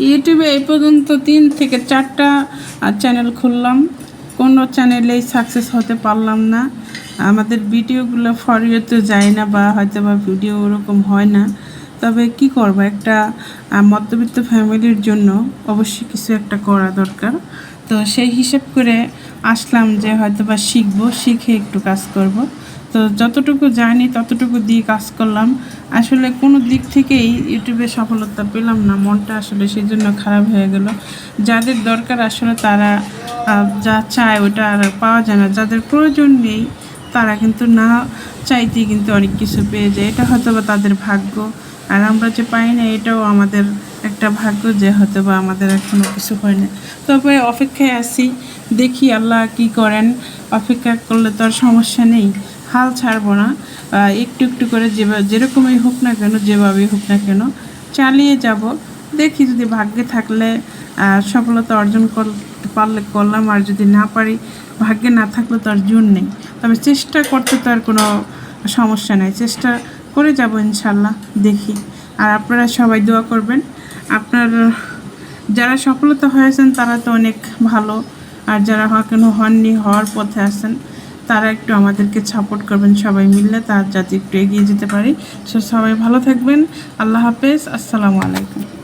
ইউটিউবে এই পর্যন্ত 3 থেকে 4টা চ্যানেল খুললাম, কোনো চ্যানেলেই সাকসেস হতে পারলাম না। আমাদের ভিডিওগুলো ফর ইউতে যায় না বা হয়তো বা ভিডিও ওরকম হয় না। তবে কি করব, একটা মধ্যবিত্ত ফ্যামিলির জন্য অবশ্যই কিছু একটা করা দরকার। তো সেই হিসেব করে আসলাম যে হয়তো বা শিখবো, শিখে একটু কাজ করব। তো যতটুকু জানি ততটুকু দিয়ে কাজ করলাম। আসলে কোনো দিক থেকেই ইউটিউবে সফলতা পেলাম না, মনটা আসলে সেই জন্য খারাপ হয়ে গেল। যাদের দরকার আসলে তারা যা চায় ওটা আর পাওয়া যায় না, যাদের প্রয়োজন নেই তারা কিন্তু না চাইতেই কিন্তু অনেক কিছু পেয়ে যায়। এটা হয়তো বা তাদের ভাগ্য, আর আমরা যে পাই না এটাও আমাদের একটা ভাগ্য যে হয়তো বা আমাদের এখনও কিছু হয় না। তবে অপেক্ষায় আছি, দেখি আল্লাহ কি করেন। অপেক্ষা করলে তো আর সমস্যা নেই, হাল ছাড়বো না। একটু একটু করে যেরকমই হোক না কেন, যেভাবেই হোক না কেন চালিয়ে যাব। দেখি যদি ভাগ্যে থাকলে সফলতা অর্জন করতে পারলে করলাম, আর যদি না পারি, ভাগ্যে না থাকলে তো আর জোর নেই। তবে চেষ্টা করতে তো আর কোনো সমস্যা নেই, চেষ্টা করে যাব ইনশাল্লাহ। দেখি, আর আপনারা সবাই দোয়া করবেন। আপনার যারা সফলতা হয়েছেন তারা তো অনেক ভালো, আর যারা এখনো হননি, হওয়ার পথে আছেন, তারা একটু আমাদেরকে সাপোর্ট করবেন, সবাই মিললে তার যাতে একটু এগিয়ে যেতে পারি। সবাই ভালো থাকবেন। আল্লাহ হাফেজ, আসসালামু আলাইকুম।